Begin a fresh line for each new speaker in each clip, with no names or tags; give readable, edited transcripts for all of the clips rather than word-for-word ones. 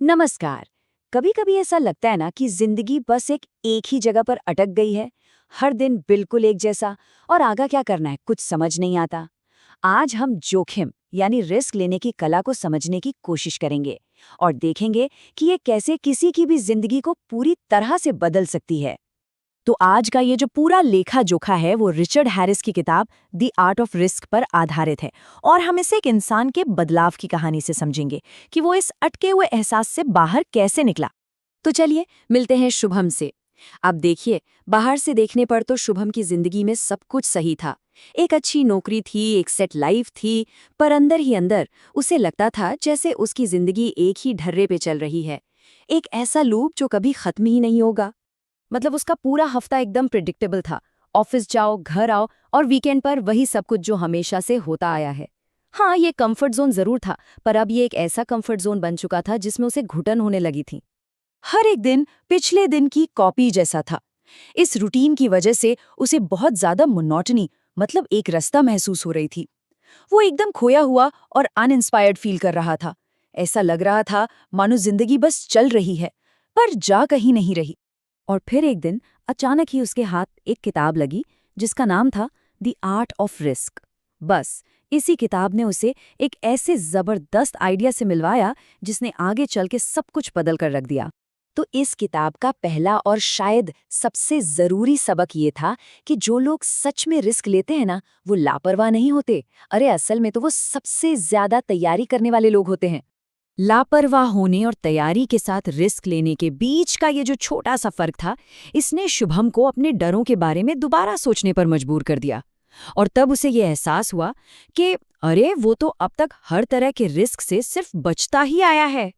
नमस्कार। कभी कभी ऐसा लगता है ना कि जिंदगी बस एक ही जगह पर अटक गई है। हर दिन बिल्कुल एक जैसा, और आगे क्या करना है कुछ समझ नहीं आता। आज हम जोखिम यानी रिस्क लेने की कला को समझने की कोशिश करेंगे और देखेंगे कि ये कैसे किसी की भी जिंदगी को पूरी तरह से बदल सकती है। तो आज का ये जो पूरा लेखा जोखा है वो रिचर्ड हैरिस की किताब द आर्ट ऑफ रिस्क पर आधारित है। और हम इसे एक इंसान के बदलाव की कहानी से समझेंगे कि वो इस अटके हुए एहसास से बाहर कैसे निकला। तो चलिए मिलते हैं शुभम से। अब देखिए, बाहर से देखने पर तो शुभम की जिंदगी में सब कुछ सही था। एक अच्छी नौकरी थी, एक सेट लाइफ थी, पर अंदर ही अंदर उसे लगता था जैसे उसकी जिंदगी एक ही ढर्रे पे चल रही है। एक ऐसा लूप जो कभी खत्म ही नहीं होगा। मतलब उसका पूरा हफ्ता एकदम प्रिडिक्टेबल था। ऑफिस जाओ, घर आओ, और वीकेंड पर वही सब कुछ जो हमेशा से होता आया है। हाँ, ये कंफर्ट जोन जरूर था, पर अब ये एक ऐसा कंफर्ट जोन बन चुका था जिसमें उसे घुटन होने लगी थी। हर एक दिन पिछले दिन की कॉपी जैसा था। इस रूटीन की वजह से उसे बहुत ज्यादा मोनोटनी, मतलब एक रास्ता महसूस हो रही थी। वो एकदम खोया हुआ और अनइंस्पायर्ड फील कर रहा था। ऐसा लग रहा था मानो जिंदगी बस चल रही है, पर जा कहीं नहीं रही। और फिर एक दिन अचानक ही उसके हाथ एक किताब लगी जिसका नाम था द आर्ट ऑफ रिस्क। बस इसी किताब ने उसे एक ऐसे जबरदस्त आइडिया से मिलवाया जिसने आगे चल के सब कुछ बदल कर रख दिया। तो इस किताब का पहला और शायद सबसे जरूरी सबक ये था कि जो लोग सच में रिस्क लेते हैं ना, वो लापरवाह नहीं होते। अरे असल में तो वो सबसे ज्यादा तैयारी करने वाले लोग होते हैं। लापरवाह होने और तैयारी के साथ रिस्क लेने के बीच का ये जो छोटा सा फर्क था, इसने शुभम को अपने डरों के बारे में दोबारा सोचने पर मजबूर कर दिया। और तब उसे ये एहसास हुआ कि अरे वो तो अब तक हर तरह के रिस्क से सिर्फ बचता ही आया है।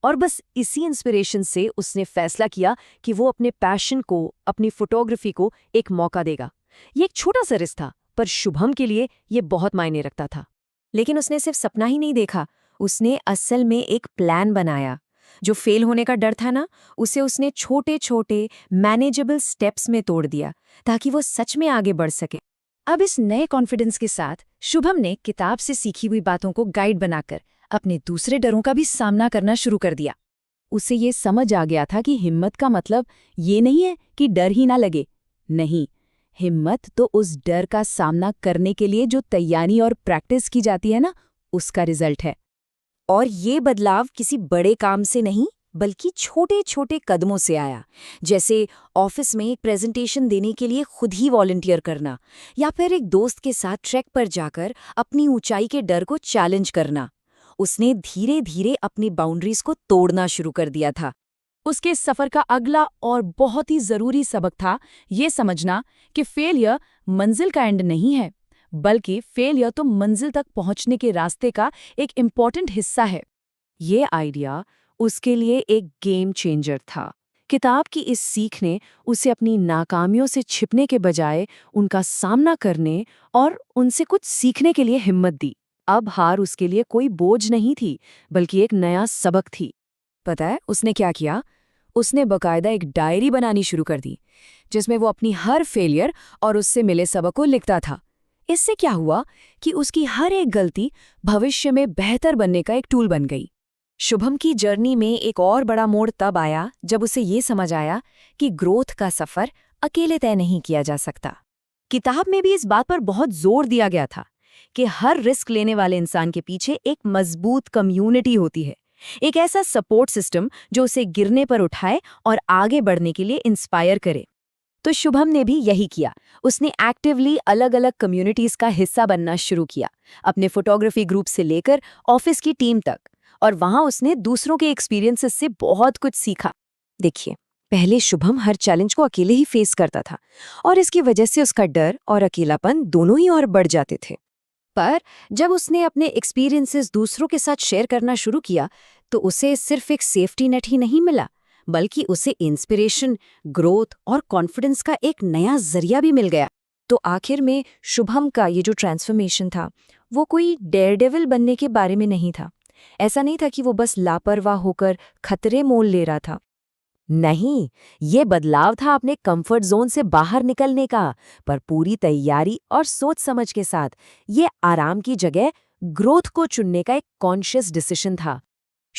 और बस इसी इंस्पिरेशन से उसने फैसला किया कि वो अपने पैशन को, अपनी फोटोग्राफी को एक मौका देगा। ये एक छोटा सा रिस्क था, पर शुभम के लिए ये बहुत मायने रखता था। लेकिन उसने सिर्फ सपना ही नहीं देखा, उसने असल में एक प्लान बनाया। जो फेल होने का डर था ना, उसे उसने छोटे छोटे मैनेजेबल स्टेप्स में तोड़ दिया ताकि वो सच में आगे बढ़ सके। अब इस नए कॉन्फिडेंस के साथ शुभम ने किताब से सीखी हुई बातों को गाइड बनाकर अपने दूसरे डरों का भी सामना करना शुरू कर दिया। उसे ये समझ आ गया था कि हिम्मत का मतलब ये नहीं है कि डर ही ना लगे। नहीं, हिम्मत तो उस डर का सामना करने के लिए जो तैयारी और प्रैक्टिस की जाती है ना, उसका रिजल्ट है। और ये बदलाव किसी बड़े काम से नहीं, बल्कि छोटे छोटे कदमों से आया। जैसे ऑफिस में एक प्रेजेंटेशन देने के लिए खुद ही वॉलंटियर करना, या फिर एक दोस्त के साथ ट्रैक पर जाकर अपनी ऊंचाई के डर को चैलेंज करना। उसने धीरे धीरे अपनी बाउंड्रीज को तोड़ना शुरू कर दिया था। उसके सफर का अगला और बहुत ही जरूरी सबक था ये समझना कि फेलियर मंजिल का एंड नहीं है, बल्कि फेलियर तो मंजिल तक पहुंचने के रास्ते का एक इम्पॉर्टेंट हिस्सा है। ये आइडिया उसके लिए एक गेम चेंजर था। किताब की इस सीख ने उसे अपनी नाकामियों से छिपने के बजाय उनका सामना करने और उनसे कुछ सीखने के लिए हिम्मत दी। अब हार उसके लिए कोई बोझ नहीं थी, बल्कि एक नया सबक थी। पता है उसने क्या किया? उसने बकायदा एक डायरी बनानी शुरू कर दी, जिसमें वो अपनी हर फेलियर और उससे मिले सबक को लिखता था। इससे क्या हुआ कि उसकी हर एक गलती भविष्य में बेहतर बनने का एक टूल बन गई। शुभम की जर्नी में एक और बड़ा मोड़ तब आया जब उसे ये समझ आया कि ग्रोथ का सफर अकेले तय नहीं किया जा सकता। किताब में भी इस बात पर बहुत जोर दिया गया था कि हर रिस्क लेने वाले इंसान के पीछे एक मजबूत कम्युनिटी होती है, एक ऐसा सपोर्ट सिस्टम जो उसे गिरने पर उठाए और आगे बढ़ने के लिए इंस्पायर करे। तो शुभम ने भी यही किया। उसने एक्टिवली अलग अलग कम्युनिटीज का हिस्सा बनना शुरू किया, अपने फोटोग्राफी ग्रुप से लेकर ऑफिस की टीम तक। और वहां उसने दूसरों के एक्सपीरियंसेस से बहुत कुछ सीखा। देखिए, पहले शुभम हर चैलेंज को अकेले ही फेस करता था, और इसकी वजह से उसका डर और अकेलापन दोनों ही और बढ़ जाते थे। पर जब उसने अपने एक्सपीरियंसेस दूसरों के साथ शेयर करना शुरू किया, तो उसे सिर्फ एक सेफ्टी नेट ही नहीं मिला, बल्कि उसे इंस्पिरेशन, ग्रोथ और कॉन्फिडेंस का एक नया जरिया भी मिल गया। तो आखिर में शुभम का ये जो ट्रांसफॉर्मेशन था, वो कोई डेयरडेविल बनने के बारे में नहीं था। ऐसा नहीं था कि वो बस लापरवाह होकर खतरे मोल ले रहा था। नहीं, ये बदलाव था अपने कंफर्ट जोन से बाहर निकलने का, पर पूरी तैयारी और सोच समझ के साथ। ये आराम की जगह ग्रोथ को चुनने का एक कॉन्शियस डिसीजन था।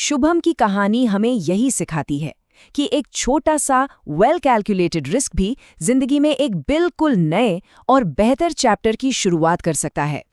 शुभम की कहानी हमें यही सिखाती है कि एक छोटा सा वेल कैलकुलेटेड रिस्क भी जिंदगी में एक बिल्कुल नए और बेहतर चैप्टर की शुरुआत कर सकता है।